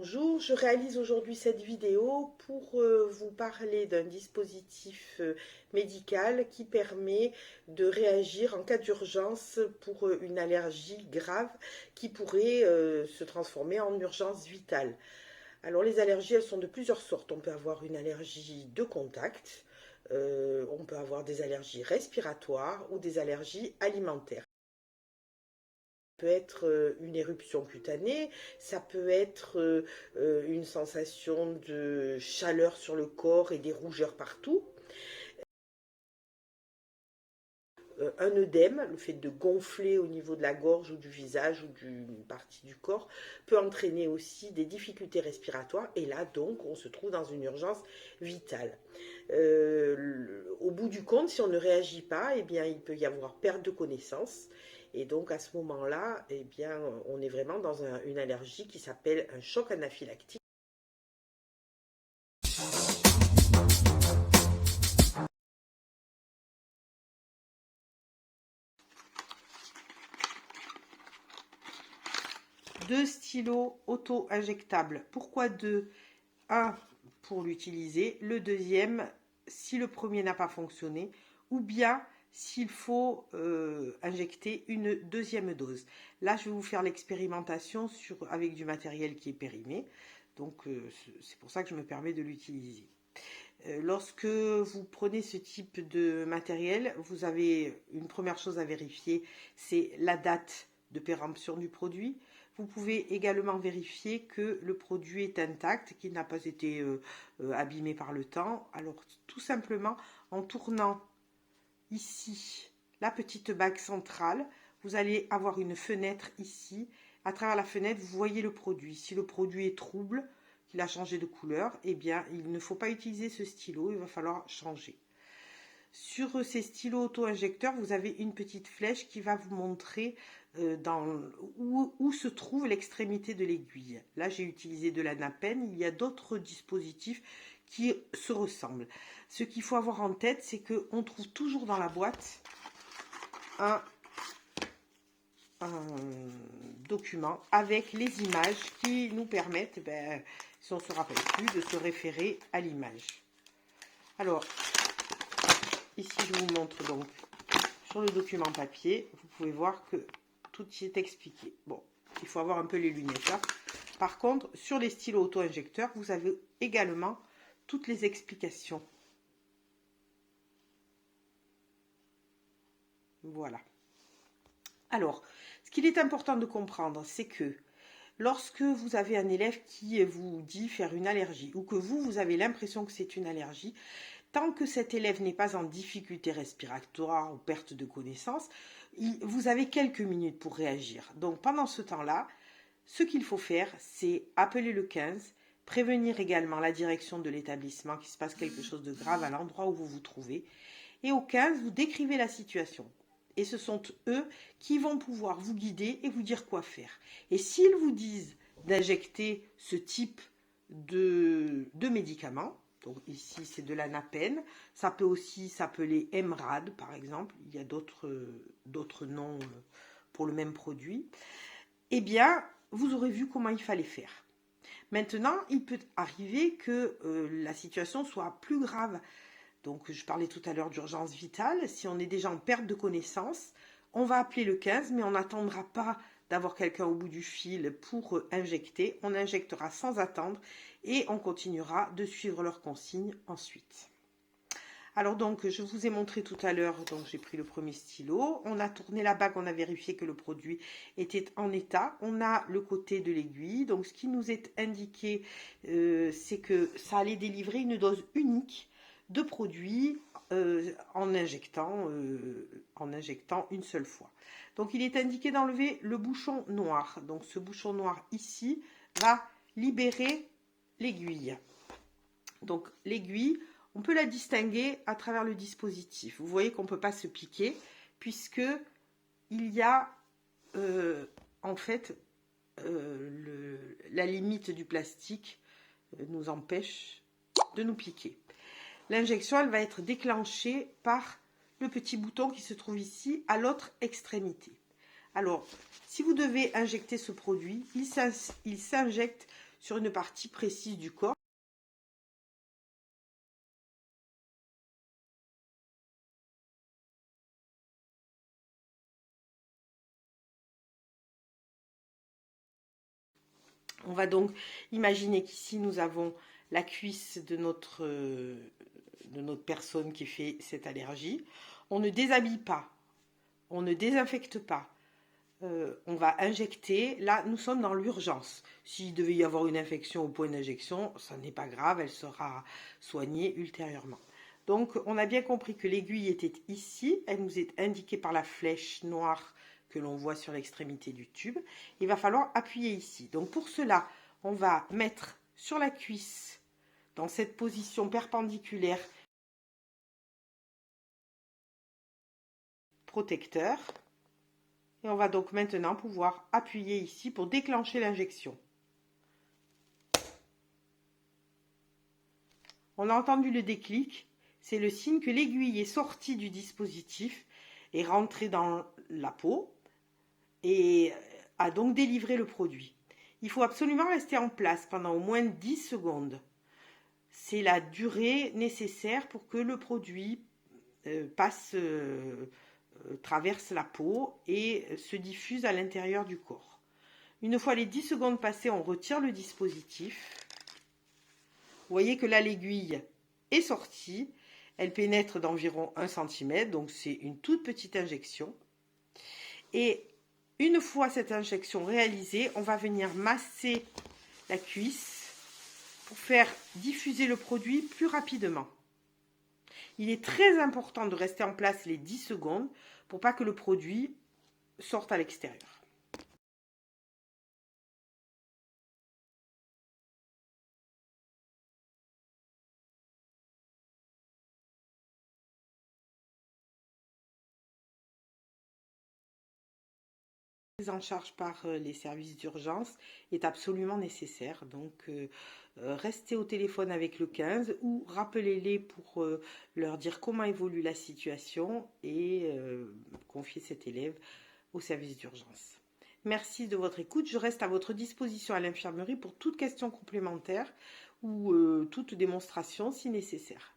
Bonjour, je réalise aujourd'hui cette vidéo pour vous parler d'un dispositif médical qui permet de réagir en cas d'urgence pour une allergie grave qui pourrait se transformer en urgence vitale. Alors les allergies, elles sont de plusieurs sortes. On peut avoir une allergie de contact, on peut avoir des allergies respiratoires ou des allergies alimentaires. Peut être une éruption cutanée, ça peut être une sensation de chaleur sur le corps et des rougeurs partout. Un œdème, le fait de gonfler au niveau de la gorge ou du visage ou d'une partie du corps, peut entraîner aussi des difficultés respiratoires et là donc on se trouve dans une urgence vitale. Au bout du compte, si on ne réagit pas, eh bien, il peut y avoir perte de connaissance. Et donc à ce moment-là, eh bien, on est vraiment dans une allergie qui s'appelle un choc anaphylactique. Deux stylos auto-injectables. Pourquoi deux? Un pour l'utiliser, le deuxième si le premier n'a pas fonctionné, ou bien s'il faut injecter une deuxième dose. Là, je vais vous faire l'expérimentation avec du matériel qui est périmé, donc c'est pour ça que je me permets de l'utiliser. Lorsque vous prenez ce type de matériel, vous avez une première chose à vérifier, c'est la date de péremption du produit. Vous pouvez également vérifier que le produit est intact, qu'il n'a pas été abîmé par le temps. Alors tout simplement en tournant ici la petite bague centrale, vous allez avoir une fenêtre ici. À travers la fenêtre, vous voyez le produit. Si le produit est trouble, qu'il a changé de couleur, eh bien, il ne faut pas utiliser ce stylo, il va falloir changer. Sur ces stylos auto-injecteurs, vous avez une petite flèche qui va vous montrer où se trouve l'extrémité de l'aiguille. Là, j'ai utilisé de la napène. Il y a d'autres dispositifs qui se ressemblent. Ce qu'il faut avoir en tête, c'est qu'on trouve toujours dans la boîte un document avec les images qui nous permettent, si on ne se rappelle plus, de se référer à l'image. Alors, ici, je vous montre donc sur le document papier, vous pouvez voir que tout y est expliqué. Bon, il faut avoir un peu les lunettes là. Par contre, sur les stylos auto-injecteurs, vous avez également toutes les explications. Voilà. Alors, ce qu'il est important de comprendre, c'est que lorsque vous avez un élève qui vous dit faire une allergie ou que vous avez l'impression que c'est une allergie, tant que cet élève n'est pas en difficulté respiratoire ou perte de connaissance, vous avez quelques minutes pour réagir. Donc pendant ce temps-là, ce qu'il faut faire, c'est appeler le 15, prévenir également la direction de l'établissement qu'il se passe quelque chose de grave à l'endroit où vous vous trouvez. Et au 15, vous décrivez la situation. Et ce sont eux qui vont pouvoir vous guider et vous dire quoi faire. Et s'ils vous disent d'injecter ce type de médicaments, donc ici c'est de la napène, ça peut aussi s'appeler Emrad par exemple, il y a d'autres noms pour le même produit, eh bien vous aurez vu comment il fallait faire. Maintenant, il peut arriver que la situation soit plus grave. Donc, je parlais tout à l'heure d'urgence vitale. Si on est déjà en perte de connaissance, on va appeler le 15, mais on n'attendra pas d'avoir quelqu'un au bout du fil pour injecter. On injectera sans attendre et on continuera de suivre leurs consignes ensuite. Alors donc, je vous ai montré tout à l'heure, donc j'ai pris le premier stylo, on a tourné la bague, on a vérifié que le produit était en état, on a le côté de l'aiguille, donc ce qui nous est indiqué, c'est que ça allait délivrer une dose unique de produit en injectant une seule fois. Donc il est indiqué d'enlever le bouchon noir, donc ce bouchon noir ici va libérer l'aiguille. Donc l'aiguille, on peut la distinguer à travers le dispositif. Vous voyez qu'on ne peut pas se piquer puisque il y a en fait la limite du plastique nous empêche de nous piquer. L'injection, elle va être déclenchée par le petit bouton qui se trouve ici à l'autre extrémité. Alors, si vous devez injecter ce produit, il s'injecte sur une partie précise du corps. On va donc imaginer qu'ici nous avons la cuisse de notre personne qui fait cette allergie. On ne déshabille pas, on ne désinfecte pas. On va injecter. Là, nous sommes dans l'urgence. S'il devait y avoir une infection au point d'injection, ça n'est pas grave, elle sera soignée ultérieurement. Donc, on a bien compris que l'aiguille était ici. Elle nous est indiquée par la flèche noire que l'on voit sur l'extrémité du tube. Il va falloir appuyer ici. Donc, pour cela, on va mettre sur la cuisse, dans cette position perpendiculaire, protecteur. Et on va donc maintenant pouvoir appuyer ici pour déclencher l'injection. On a entendu le déclic, c'est le signe que l'aiguille est sortie du dispositif, est rentrée dans la peau et a donc délivré le produit. Il faut absolument rester en place pendant au moins 10 secondes. C'est la durée nécessaire pour que le produit traverse la peau et se diffuse à l'intérieur du corps. Une fois les 10 secondes passées, on retire le dispositif. Vous voyez que là, l'aiguille est sortie. Elle pénètre d'environ 1 cm, donc c'est une toute petite injection. Et une fois cette injection réalisée, on va venir masser la cuisse pour faire diffuser le produit plus rapidement. Il est très important de rester en place les 10 secondes pour pas que le produit sorte à l'extérieur. La prise en charge par les services d'urgence est absolument nécessaire. Donc, restez au téléphone avec le 15 ou rappelez-les pour leur dire comment évolue la situation et confier cet élève au service d'urgence. Merci de votre écoute. Je reste à votre disposition à l'infirmerie pour toute question complémentaire ou toute démonstration si nécessaire.